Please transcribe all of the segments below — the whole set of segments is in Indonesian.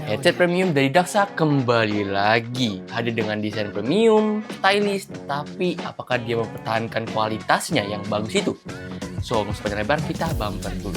Headset premium dari Daxa kembali lagi hadir dengan desain premium, stylish, tapi apakah dia mempertahankan kualitasnya yang bagus itu? So, sepanjang lebar kita bumper dulu.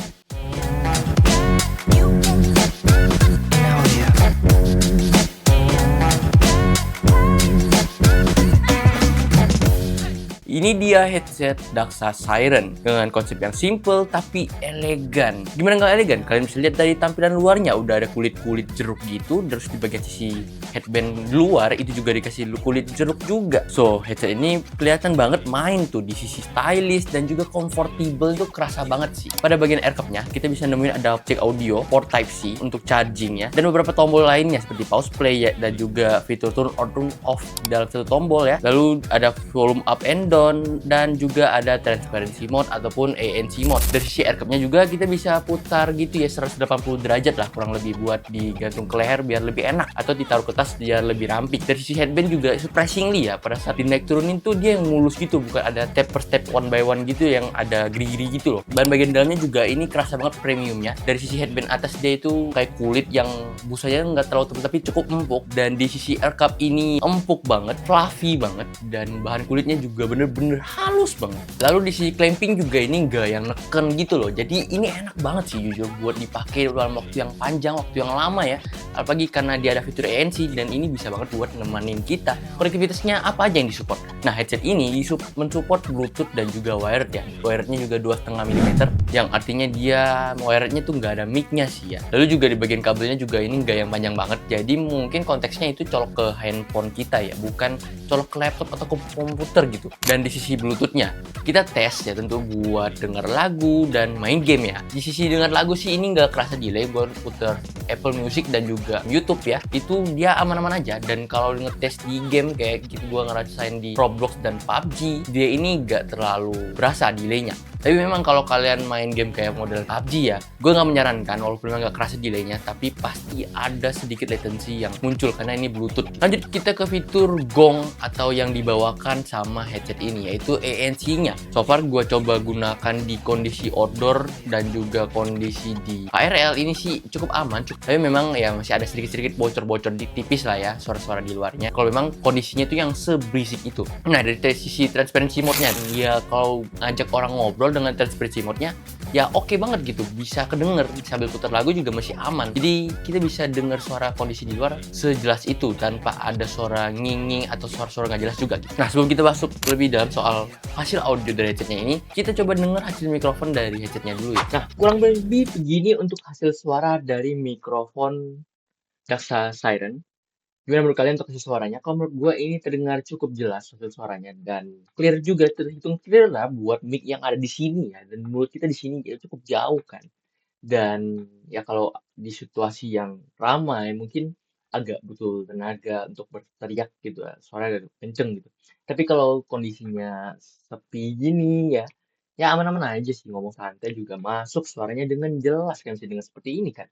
Ini dia headset Daxa Siren dengan konsep yang simple tapi elegan. Gimana nggak elegan? Kalian bisa lihat dari tampilan luarnya udah ada kulit-kulit jeruk gitu, terus di bagian sisi headband luar itu juga dikasih kulit jeruk juga. So, headset ini kelihatan banget main tuh di sisi stylish dan juga comfortable tuh kerasa banget sih. Pada bagian air cup-nya kita bisa nemuin ada jack audio, port Type-C untuk chargingnya, dan beberapa tombol lainnya seperti pause play ya, dan juga fitur turn on turn off dalam satu tombol ya. Lalu ada volume up and down dan juga ada transparency mode ataupun ANC mode. Dari sisi air cup-nya juga kita bisa putar gitu ya 180 derajat lah kurang lebih buat digantung ke leher biar lebih enak atau ditaruh ke tas biar lebih ramping. Dari sisi headband juga surprisingly ya pada saat dinaik turunin tuh dia yang mulus gitu, bukan ada step per step one by one gitu yang ada geri-geri gitu loh. Dan bagian dalamnya juga ini kerasa banget premiumnya. Dari sisi headband atas dia itu kayak kulit yang busanya nggak terlalu tebal tapi cukup empuk, dan di sisi air cup ini empuk banget, fluffy banget, dan bahan kulitnya juga bener-bener halus banget. Lalu di sisi clamping juga ini nggak yang neken gitu loh, jadi ini enak banget sih jujur buat dipakai dalam waktu yang panjang, waktu yang lama ya, apalagi karena dia ada fitur ANC dan ini bisa banget buat nemenin kita. Konektivitasnya apa aja yang disupport? Nah, headset ini mensupport Bluetooth dan juga wired ya. Wirednya juga 2,5 mm, yang artinya dia wirednya tuh nggak ada mic-nya sih ya. Lalu juga di bagian kabelnya juga ini nggak yang panjang banget, jadi mungkin konteksnya itu colok ke handphone kita ya, bukan colok ke laptop atau ke komputer gitu. Dan di sisi Bluetooth-nya kita tes ya tentu buat denger lagu dan main game ya. Di sisi denger lagu sih ini nggak kerasa delay buat puter Apple Music dan juga YouTube ya, itu dia aman-aman aja. Dan kalau ngetes di game kayak gitu gua ngerasain di Roblox dan PUBG, dia ini nggak terlalu berasa delaynya. Tapi memang kalau kalian main game kayak model PUBG ya, gue nggak menyarankan walaupun memang nggak kerasa delaynya, tapi pasti ada sedikit latency yang muncul karena ini Bluetooth. Lanjut kita ke fitur gong atau yang dibawakan sama headset ini, yaitu ANC-nya. So far gue coba gunakan di kondisi outdoor dan juga kondisi di KRL, ini sih cukup aman. Tapi memang ya masih ada sedikit-sedikit bocor-bocor tipis lah ya, suara-suara di luarnya. Kalau memang kondisinya tuh yang seberisik itu. Nah, dari sisi transparency mode-nya, ya kalau ngajak orang ngobrol dengan transparency mode-nya ya oke banget gitu, bisa kedenger sambil putar lagu juga masih aman. Jadi kita bisa dengar suara kondisi di luar sejelas itu tanpa ada suara nging-nging atau suara-suara nggak jelas juga gitu. Nah, sebelum kita masuk lebih dalam soal hasil audio dari headsetnya ini, kita coba dengar hasil mikrofon dari headsetnya dulu ya. Nah, kurang lebih begini untuk hasil suara dari mikrofon Daxa Siren. Gimana menurut kalian untuk hasil suaranya? Kalau menurut gue ini terdengar cukup jelas hasil suaranya dan clear juga, terhitung clear lah buat mic yang ada di sini ya, dan mulut kita di sini ya cukup jauh kan. Dan ya kalau di situasi yang ramai mungkin agak butuh tenaga untuk berteriak gitu ya, suara agak kenceng gitu. Tapi kalau kondisinya sepi gini ya, ya aman-aman aja sih, ngomong santai juga masuk suaranya dengan jelas kan, bisa dengar seperti ini kan.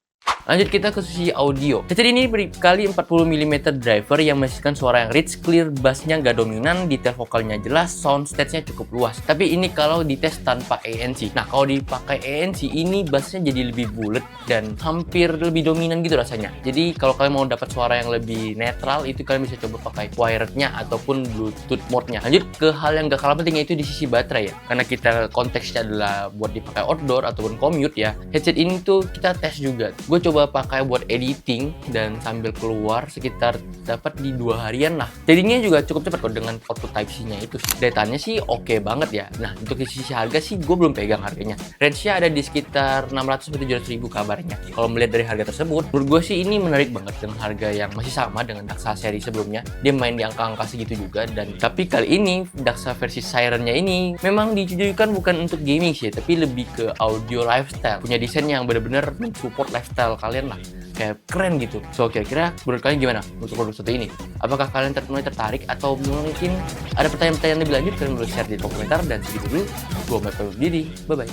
Lanjut kita ke sisi audio. Headset ini berkali 40 mm driver yang menghasilkan suara yang rich, clear, bassnya nggak dominan, detail vokalnya jelas, sound stage-nya cukup luas. Tapi ini kalau dites tanpa ANC. Nah, kalau dipakai ANC ini bassnya jadi lebih bulat dan hampir lebih dominan gitu rasanya. Jadi kalau kalian mau dapat suara yang lebih netral, itu kalian bisa coba pakai wired-nya ataupun Bluetooth mode-nya. Lanjut ke hal yang gak kalah penting, yaitu di sisi baterai ya. Karena kita konteksnya adalah buat dipakai outdoor ataupun commute ya. Headset ini tuh kita tes juga. Gue coba pakai buat editing dan sambil keluar sekitar dapat di 2 harian lah. Jadinya juga cukup cepat kok dengan output Type-C-nya itu. Datanya sih oke banget ya. Nah, untuk sisi harga sih gue belum pegang harganya. Range-nya ada di sekitar 600-700 ribu kabarnya. Kalau melihat dari harga tersebut, menurut gue sih ini menarik banget dengan harga yang masih sama dengan Daxa seri sebelumnya. Dia main di angka-angka segitu juga, dan tapi kali ini Daxa versi Siren-nya ini memang ditujukan bukan untuk gaming sih, tapi lebih ke audio lifestyle. Punya desain yang benar-benar mensupport lifestyle kalian lah, kayak keren gitu. So, kira-kira menurut kalian gimana untuk produk satu ini? Apakah kalian mulai tertarik atau mungkin ada pertanyaan-pertanyaan lebih lanjut? Kalian boleh share di kolom komentar. Dan segitu dulu, gue Michael Didi, bye bye.